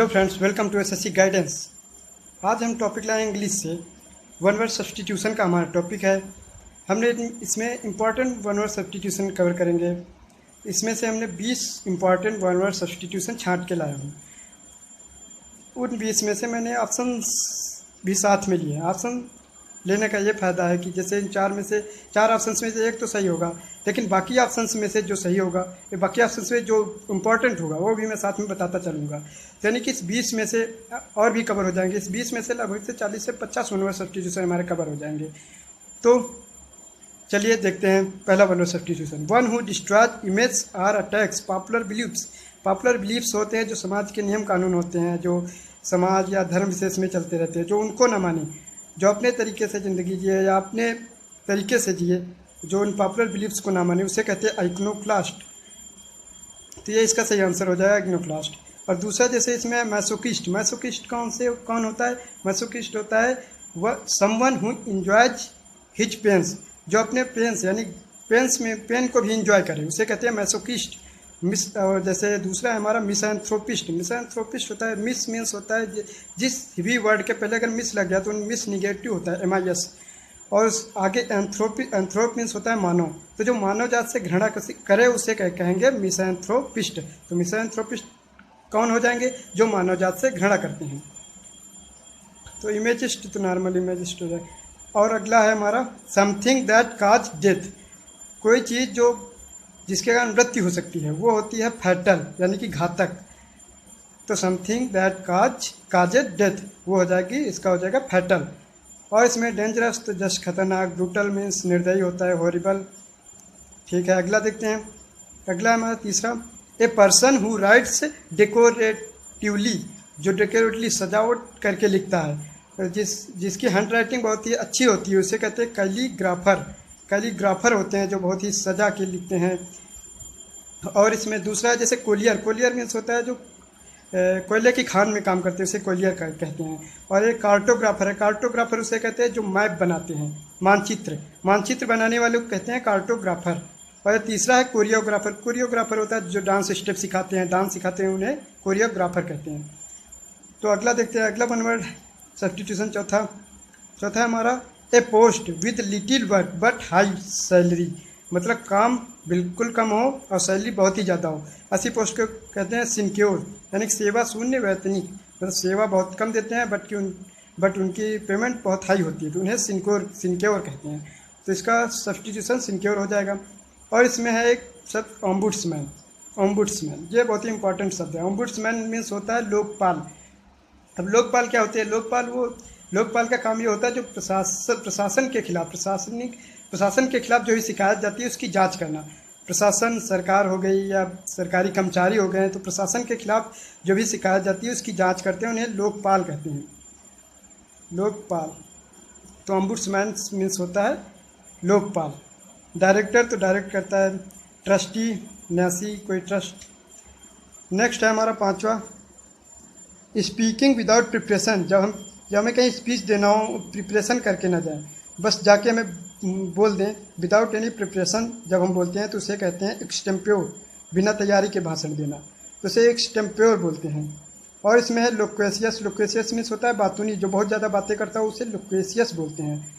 Hello friends, welcome to SSC guidance. आज हम topic लाए इंग्लिश से। वन वर्ड सब्स्टिट्यूशन का हमारा टॉपिक है। हमने इसमें important one word substitution cover करेंगे। इसमें से हमने 20 इम्पॉर्टेंट वन वर्ड सब्स्टिट्यूशन छांट के लाया हूँ। उन 20 में से मैंने ऑप्शन भी साथ में लिए। ऑप्शन लेने का ये फ़ायदा है कि जैसे इन चार ऑप्शंस में से एक तो सही होगा, लेकिन बाकी ऑप्शंस में से जो सही होगा, बाकी ऑप्शंस में जो इम्पोर्टेंट होगा वो भी मैं साथ में बताता चलूँगा। यानी कि इस 20 में से और भी कवर हो जाएंगे। इस 20 में से लगभग से 40 से 50 वन वर्ड सब्स्टिट्यूशन हमारे कवर हो जाएंगे। तो चलिए देखते हैं पहला one word substitution. One who destroys image or attacks popular beliefs. Popular beliefs होते हैं जो समाज के नियम कानून होते हैं, जो समाज या धर्म विशेष में चलते रहते हैं, जो उनको न माने, जो अपने तरीके से ज़िंदगी जिए या अपने तरीके से जिए, जो उन पॉपुलर बिलीव्स को ना माने, उसे कहते हैं आइकनोक्लास्ट। तो ये इसका सही आंसर हो जाएगा, आइकनोक्लास्ट। और दूसरा जैसे इसमें मैसोकिस्ट। मैसोकिस्ट कौन होता है? मैसोकिस्ट होता है वह someone who enjoys his pains, जो अपने पेन्स यानी पेन को भी इंजॉय करे, उसे कहते हैं मैसोकिस्ट। और जैसे दूसरा है हमारा मिसएंथ्रोपिस्ट। मिसएंथ्रोपिस्ट होता है, मिस मीन्स होता है जिस भी वर्ड के पहले अगर मिस लग गया तो मिस निगेटिव होता है, MIS। और आगे एंथ्रोप मीन्स होता है मानव। तो जो मानव जात से घृणा करे उसे कहेंगे मिसएंथ्रोपिस्ट। तो मिसएंथ्रोपिस्ट कौन हो जाएंगे? जो मानव जात से घृणा करते हैं। तो इमेजिस्ट तो नॉर्मल इमेजिस्ट हो जाए। और अगला है हमारा समथिंग दैट काज डेथ। कोई चीज़ जो जिसके कारण मृत्यु हो सकती है वो होती है फैटल, यानी कि घातक। तो समथिंग दैट काजेज डेथ वो हो जाएगी, इसका हो जाएगा फैटल। और इसमें डेंजरस तो जस्ट खतरनाक, ब्रूटल मीन्स निर्दयी होता है, हॉरिबल। ठीक है, अगला देखते हैं। अगला हमारा तीसरा, ए पर्सन हु राइट्स डेकोरेटिवली, जो डेकोरेटिवली सजावट करके लिखता है, जिसकी हैंड राइटिंग बहुत ही अच्छी होती है, उसे कहते हैं कैलीग्राफर। कैलीग्राफर होते हैं जो बहुत ही सजा के लिखते हैं। और इसमें दूसरा है जैसे कोलियर मीन्स होता है जो कोयले की खान में काम करते हैं, उसे कोलियर कहते हैं। और एक कार्टोग्राफर है। कार्टोग्राफर उसे कहते हैं जो मैप बनाते हैं, मानचित्र बनाने वाले को कहते हैं कार्टोग्राफर। और तीसरा है कोरियोग्राफर होता है जो डांस स्टेप सिखाते हैं, उन्हें कोरियोग्राफर कहते हैं। तो अगला देखते हैं, अगला वन वर्ड सब्स्टिट्यूशन चौथा है हमारा a post with little work but high salary. मतलब काम बिल्कुल कम हो और सैलरी बहुत ही ज़्यादा हो, ऐसी पोस्ट को कहते हैं सिनक्योर, यानी कि सेवा शून्य वैतनिक। मतलब सेवा बहुत कम देते हैं बट उनकी पेमेंट बहुत हाई होती है, तो उन्हें सिनक्योर कहते हैं। तो इसका सब्स्टिट्यूशन सिनक्योर हो जाएगा। और इसमें है एक शब्द ओम्बुड्समैन। ये बहुत ही इंपॉर्टेंट शब्द है। ओम्बुड्समैन मीन्स होता है लोकपाल। अब लोकपाल क्या होते हैं? लोकपाल का काम ये होता है जो प्रशासन के खिलाफ जो भी शिकायत जाती है उसकी जांच करना। प्रशासन, सरकार हो गई या सरकारी कर्मचारी हो गए, तो प्रशासन के खिलाफ जो भी शिकायत जाती है उसकी जांच करते हैं, उन्हें लोकपाल कहते हैं, लोकपाल। तो ओम्बुड्समैन मीन्स होता है लोकपाल। डायरेक्टर तो डायरेक्ट करता है, ट्रस्टी, न्यासी, कोई ट्रस्ट। नेक्स्ट है हमारा पांचवा, स्पीकिंग विदाउट प्रिपरेशन। जब हमें कहीं स्पीच देना हो, प्रिपरेशन करके ना जाए, बस जाके हमें बोल दें विदाउट एनी प्रिपरेशन। जब हम बोलते हैं तो उसे कहते हैं एक्सटेम्प्योर, बिना तैयारी के भाषण देना, तो उसे एक्सटेम्प्योर बोलते हैं। और इसमें है लोक्वेशियस मीन्स होता है बातूनी, जो बहुत ज़्यादा बातें करता है उसे लोक्वेशियस बोलते हैं।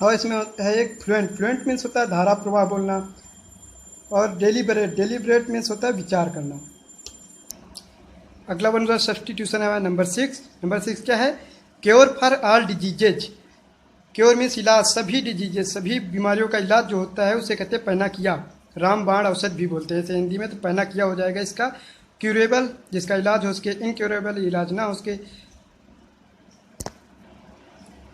और इसमें है एक फ्लुएंट मीन्स होता है धारा प्रवाह बोलना। और डेलीबरेट मीन्स होता है विचार करना। अगला वन वर्ड सब्स्टिट्यूशन है नंबर 6 क्या है? Cure for all diseases. Cure means इलाज, सभी डिजीजेज, सभी बीमारियों का इलाज जो होता है उसे कहते हैं पैनाकिया। रामबाण औषध भी बोलते हैं इसे हिंदी में, तो पैनाकिया हो जाएगा इसका। क्यूरेबल, जिसका इलाज हो उसके, इनक्यूरेबल, इलाज ना हो उसके।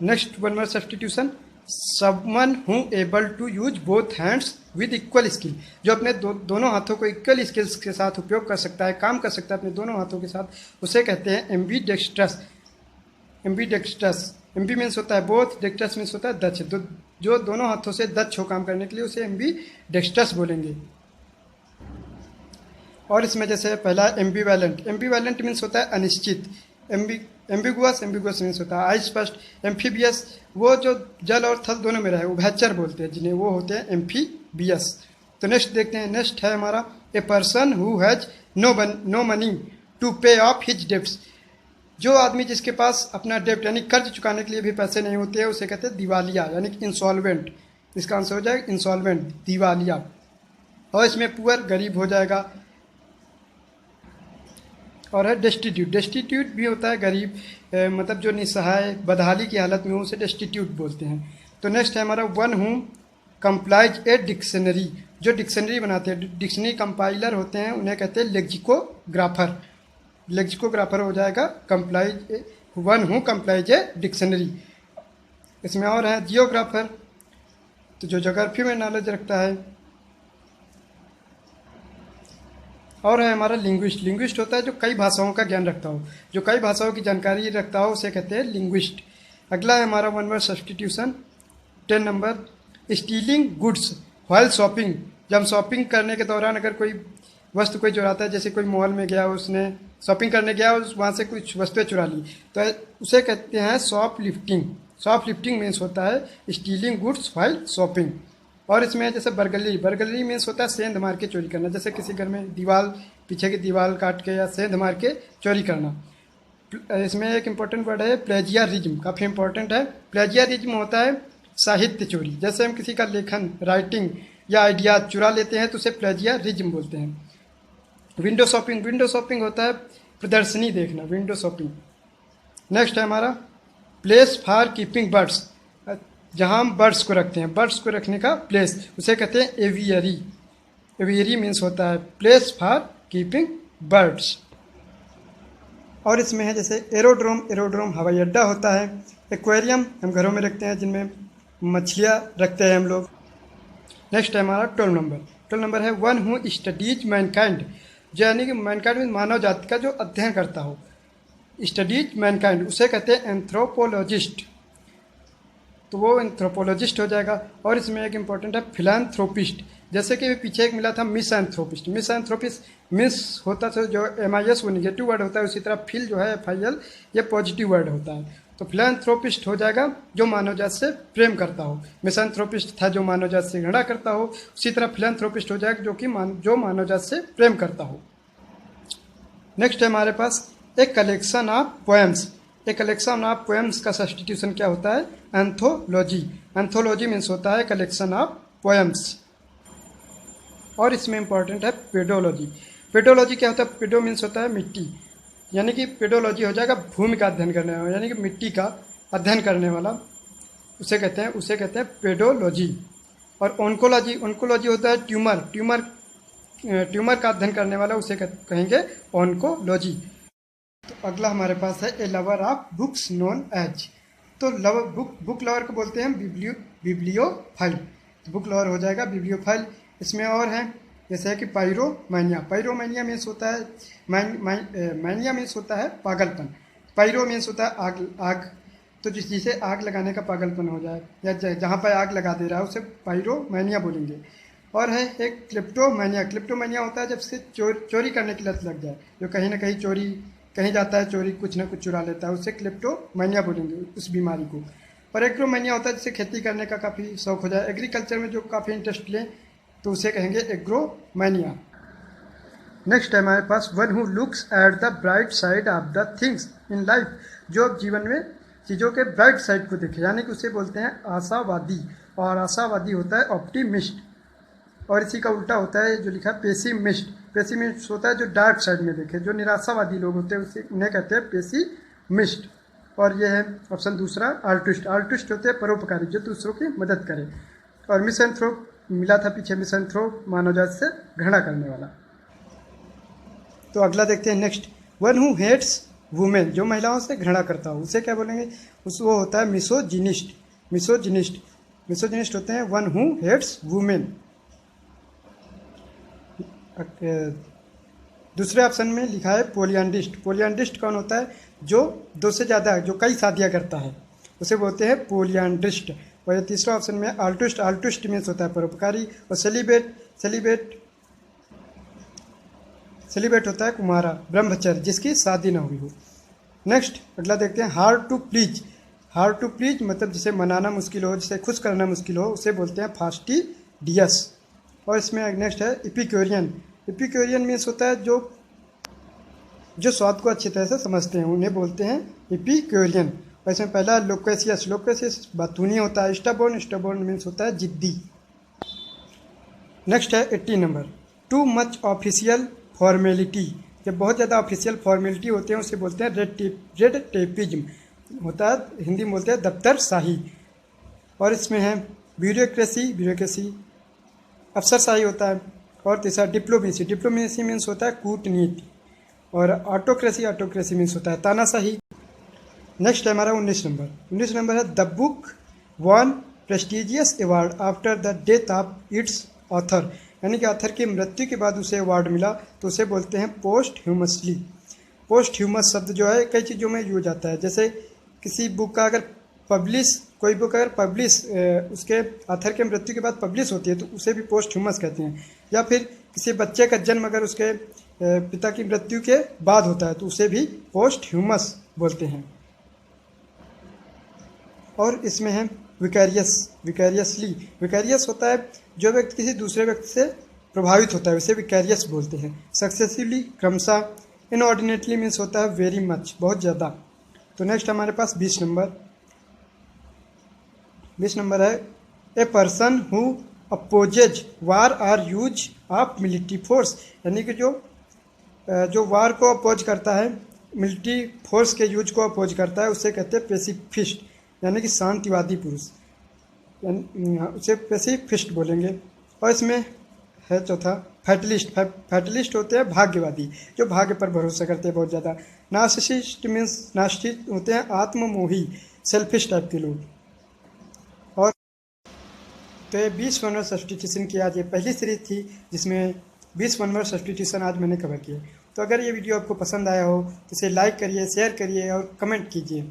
Next one word substitution, someone who able to use both hands with equal skill. जो अपने दोनों हाथों को इक्वल स्किल्स के साथ उपयोग कर सकता है, काम कर सकता है अपने दोनों हाथों के साथ, उसे कहते हैं एम्बीडेक्स्ट्रस। एम्बी मीन्स होता है बोथ, डेक्स्ट्रस मीन्स होता है दक्ष। जो दोनों हाथों से दक्ष हो काम करने के लिए उसे एम्बीडेक्स्ट्रस बोलेंगे। और इसमें जैसे पहला एम्बीवैलेंट मीन्स होता है अनिश्चित। एम्बिगुअस मीन्स होता है अस्पष्ट। एम्फीबियस, वो जो जल और थल दोनों में रहे, उभयचर बोलते हैं जिन्हें, वो होते हैं एम्फीबियस। तो नेक्स्ट देखते हैं। नेक्स्ट है हमारा a person who has no money to pay off his debts. जो आदमी जिसके पास अपना डेब्ट यानी कर्ज चुकाने के लिए भी पैसे नहीं होते हैं उसे कहते हैं दिवालिया, यानी कि इंसॉल्वेंट। इसका आंसर हो जाएगा इंसॉल्वेंट, दिवालिया। और इसमें पुअर गरीब हो जाएगा। और है डेस्टिट्यूट, डेस्टिट्यूट भी होता है गरीब, मतलब जो निसहाय बदहाली की हालत में हो उसे डेस्टिट्यूट बोलते हैं। तो नेक्स्ट है हमारा वन हूँ कंप्लाइज ए डिक्शनरी। जो डिक्शनरी बनाते हैं, डिक्शनरी कंपाइलर होते हैं, उन्हें कहते हैं लेक्सिकोग्राफर। लेक्सिकोग्राफर हो जाएगा कंप्लाइज, वन हूँ कंप्लाइज ए डिक्शनरी। इसमें और है जियोग्राफर, तो जो जोग्राफी में नॉलेज रखता है। और है हमारा लिंग्विस्ट, लिंग्विस्ट होता है जो कई भाषाओं का ज्ञान रखता हो, जो कई भाषाओं की जानकारी रखता हो उसे कहते हैं लिंग्विस्ट। अगला है हमारा one word substitution 10 number, stealing goods while shopping. जब हम शॉपिंग करने के दौरान अगर कोई वस्तु कोई चुराता है, जैसे कोई मॉल में गया, उसने शॉपिंग करने गया और वहाँ से कुछ वस्तुएं चुरा ली, तो उसे कहते हैं shop lifting. Shop lifting means होता है स्टीलिंग गुड्स व्हाइल शॉपिंग। और इसमें जैसे बर्गलरी, बर्गलरी मीन्स होता है सेंध मार के चोरी करना, जैसे किसी घर में दीवार, पीछे की दीवार काट के या सेंध मार के चोरी करना। इसमें एक इम्पॉर्टेंट वर्ड है प्लेजियरिज्म, काफ़ी इंपॉर्टेंट है। प्लेजियरिज्म होता है साहित्य चोरी, जैसे हम किसी का लेखन, राइटिंग या आइडिया चुरा लेते हैं तो उसे प्लेजियरिज्म बोलते हैं। विंडो शॉपिंग, विंडो शॉपिंग होता है प्रदर्शनी देखना, विंडो शॉपिंग। नेक्स्ट है हमारा प्लेस फॉर कीपिंग बर्ड्स, जहाँ हम बर्ड्स को रखते हैं, बर्ड्स को रखने का प्लेस, उसे कहते हैं एवियरी। एवियरी मीन्स होता है प्लेस फॉर कीपिंग बर्ड्स। और इसमें है जैसे एरोड्रोम, एरोड्रोम हवाई अड्डा होता है। एक्वेरियम हम घरों में रखते हैं जिनमें मछलियाँ रखते हैं हम लोग। नेक्स्ट है हमारा 12 नंबर, 12 नंबर है वन हु स्टडीज मैनकाइंड, जो यानी कि मैनकाइंड में मानव जाति का जो अध्ययन करता हो, स्टडीज मैनकाइंड, उसे कहते हैं एंथ्रोपोलॉजिस्ट। तो वो एंथ्रोपोलॉजिस्ट हो जाएगा। और इसमें एक इम्पॉर्टेंट है फिलैंथ्रोपिस्ट, जैसे कि पीछे एक मिला था मिसएंथ्रोपिस्ट। मिसएंथ्रोपिस्ट मीन्स होता था जो MIS वो निगेटिव वर्ड होता है, उसी तरह फिल जो है FIL ये पॉजिटिव वर्ड होता है। तो फिलैंथ्रोपिस्ट हो जाएगा जो मानव जात से प्रेम करता हो। मिसएंथ्रोपिस्ट था जो मानव जात से घृणा करता हो, उसी तरह फिलैंथ्रोपिस्ट हो जाएगा जो कि जो मानव जात से प्रेम करता हो। नेक्स्ट है हमारे पास एक कलेक्शन ऑफ पोएम्स। एक कलेक्शन ऑफ पोएम्स का सब्स्टिट्यूशन क्या होता है? एंथोलॉजी। एंथोलॉजी मीन्स होता है कलेक्शन ऑफ पोएम्स। और इसमें इंपॉर्टेंट है पेडोलॉजी। पेडोलॉजी क्या होता है? पेडो मीन्स होता है मिट्टी, यानी कि पेडोलॉजी हो जाएगा भूमि का अध्ययन करने वाला, यानी कि मिट्टी का अध्ययन करने वाला, उसे कहते हैं पेडोलॉजी। और ओंकोलॉजी, ओंकोलॉजी होता है ट्यूमर का अध्ययन करने वाला, उसे कहेंगे ओंकोलॉजी। तो अगला हमारे पास है a lover of books known as. तो बुक लवर को बोलते हैं बिब्लियोफाइल। तो बुक लवर हो जाएगा बिब्लियोफाइल। इसमें और है जैसे है कि पायरोमैनिया। पायरोमैनिया मीन्स होता है मैनिया मीन्स होता है पागलपन। पायरो मीन्स होता है आग। तो जिसे आग लगाने का पागलपन हो जाए या जहाँ पर आग लगा दे रहा है उसे पायरोमैनिया बोलेंगे। और है एक क्लिप्टोमैनिया। क्लिप्टोमैनिया होता है जब से चोरी करने की लत लग जाए, जो कहीं ना कहीं कहीं जाता है चोरी, कुछ ना कुछ चुरा लेता है, उसे क्लिप्टोमैनिया बोलेंगे उस बीमारी को। और एग्रोमैनिया होता है जिसे खेती करने का काफ़ी शौक हो जाए, एग्रीकल्चर में जो काफ़ी इंटरेस्ट ले, तो उसे कहेंगे एग्रोमैनिया। नेक्स्ट है हमारे पास one who looks at the bright side of the things in life, जो जीवन में चीज़ों के ब्राइट साइड को देखे, यानी कि उसे बोलते हैं आशावादी। और आशावादी होता है ऑप्टिमिस्ट। और इसी का उल्टा होता है जो लिखा है पेसिमिस्ट। पेसिमिस्ट होता है जो डार्क साइड में देखे, जो निराशावादी लोग होते हैं उन्हें कहते हैं पेसिमिस्ट। और ये है ऑप्शन दूसरा आल्टुइस्ट। आल्टुइस्ट होते हैं परोपकारी, जो दूसरों की मदद करे। और मिसएंथ्रोप मिला था पीछे, मिसएंथ्रोप मानव जात से घृणा करने वाला। तो अगला देखते हैं next, one who hates women, जो महिलाओं से घृणा करता हो उसे क्या बोलेंगे? वो होता है मिसोजिनिस्ट। मिसोजिनिस्ट होते हैं वन हु हेट्स वुमेन। दूसरे ऑप्शन में लिखा है पोलियंडिस्ट। पोलियंडिस्ट कौन होता है? जो दो से ज़्यादा, जो कई शादियाँ करता है, उसे बोलते हैं पोलियंडिस्ट। और तीसरा ऑप्शन में आल्टुइस्ट। आल्टुइस्ट मीन्स होता है परोपकारी। और सेलिब्रेट होता है कुमारा, ब्रह्मचर्य, जिसकी शादी ना हुई हो। नेक्स्ट अगला देखते हैं hard to please. Hard to please मतलब जिसे मनाना मुश्किल हो, जिसे खुश करना मुश्किल हो, उसे बोलते हैं फास्टिडियस। और इसमें नेक्स्ट है इपिक्यूरियन। इपिक्यूरियन मीन्स होता है जो जो स्वाद को अच्छी तरह से समझते हैं उन्हें बोलते हैं इपिक्यूरियन। और इसमें पहला लोकेशियस, लोकेशियस बातूनी होता है। स्टबोर्न, स्टबोर्न मीन्स होता है जिद्दी। नेक्स्ट है 80 number, too much official formality. जब बहुत ज़्यादा ऑफिशियल फॉर्मेलिटी होते हैं उसे बोलते हैं रेड टेपिज्म होता है, हिंदी में बोलते हैं दफ्तर शाही। और इसमें है ब्यूरोक्रेसी, ब्यूरोक्रेसी अफसरशाही होता है। और तीसरा डिप्लोमेसी, डिप्लोमेसी मीन्स होता है कूटनीति। और ऑटोक्रेसी, ऑटोक्रेसी मीन्स होता है तानाशाही। नेक्स्ट है हमारा 19 नंबर, 19 नंबर है the book won prestigious award after the death of its author. यानी कि ऑथर की मृत्यु के बाद उसे अवार्ड मिला तो उसे बोलते हैं पोस्ट ह्यूमसली। पोस्ट ह्यूमस शब्द जो है कई चीज़ों में यूज आता है, जैसे किसी बुक का अगर पब्लिश, कोई बुक अगर पब्लिश उसके ऑथर के मृत्यु के बाद पब्लिश होती है तो उसे भी पोस्ट ह्यूमस कहते हैं। या फिर किसी बच्चे का जन्म अगर उसके पिता की मृत्यु के बाद होता है तो उसे भी पोस्ट ह्यूमस बोलते हैं। और इसमें है विकैरियस, विकैरियसली। विकैरियस होता है जो व्यक्ति किसी दूसरे व्यक्ति से प्रभावित होता है उसे विकैरियस बोलते हैं। सक्सेसिवली क्रमशः। इनऑर्डिनेटली मीन्स होता है वेरी मच, बहुत ज़्यादा। तो नेक्स्ट हमारे पास 20 नंबर, 20 नंबर है a person who opposes war or use of military force. यानी कि जो वार को अपोज करता है, मिलिट्री फोर्स के यूज को अपोज करता है उसे कहते हैं पेसिफिस्ट, यानी कि शांतिवादी पुरुष, उसे पेसिफिस्ट बोलेंगे। और इसमें है चौथा फैटलिस्ट। फैटलिस्ट होते हैं भाग्यवादी, जो भाग्य पर भरोसा करते हैं बहुत ज़्यादा। नार्सिसिस्ट मीन्स, नार्सिसिस्ट होते हैं आत्ममोही, सेल्फिश टाइप के लोग। और तो ये 20 वन वर्ड सब्स्टिट्यूशन की आज ये पहली सीरीज थी जिसमें 20 वन वर्ड सब्स्टिट्यूशन आज मैंने कवर किए। तो अगर ये वीडियो आपको पसंद आया हो तो इसे लाइक करिए, शेयर करिए और कमेंट कीजिए।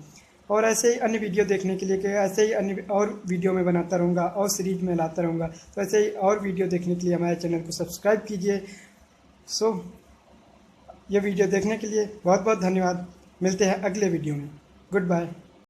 और ऐसे ही अन्य वीडियो देखने के लिए, कि ऐसे ही अन्य और वीडियो में बनाता रहूँगा और सीरीज में लाता रहूँगा, तो ऐसे ही और वीडियो देखने के लिए हमारे चैनल को सब्सक्राइब कीजिए। ये वीडियो देखने के लिए बहुत बहुत धन्यवाद। मिलते हैं अगले वीडियो में। Good bye.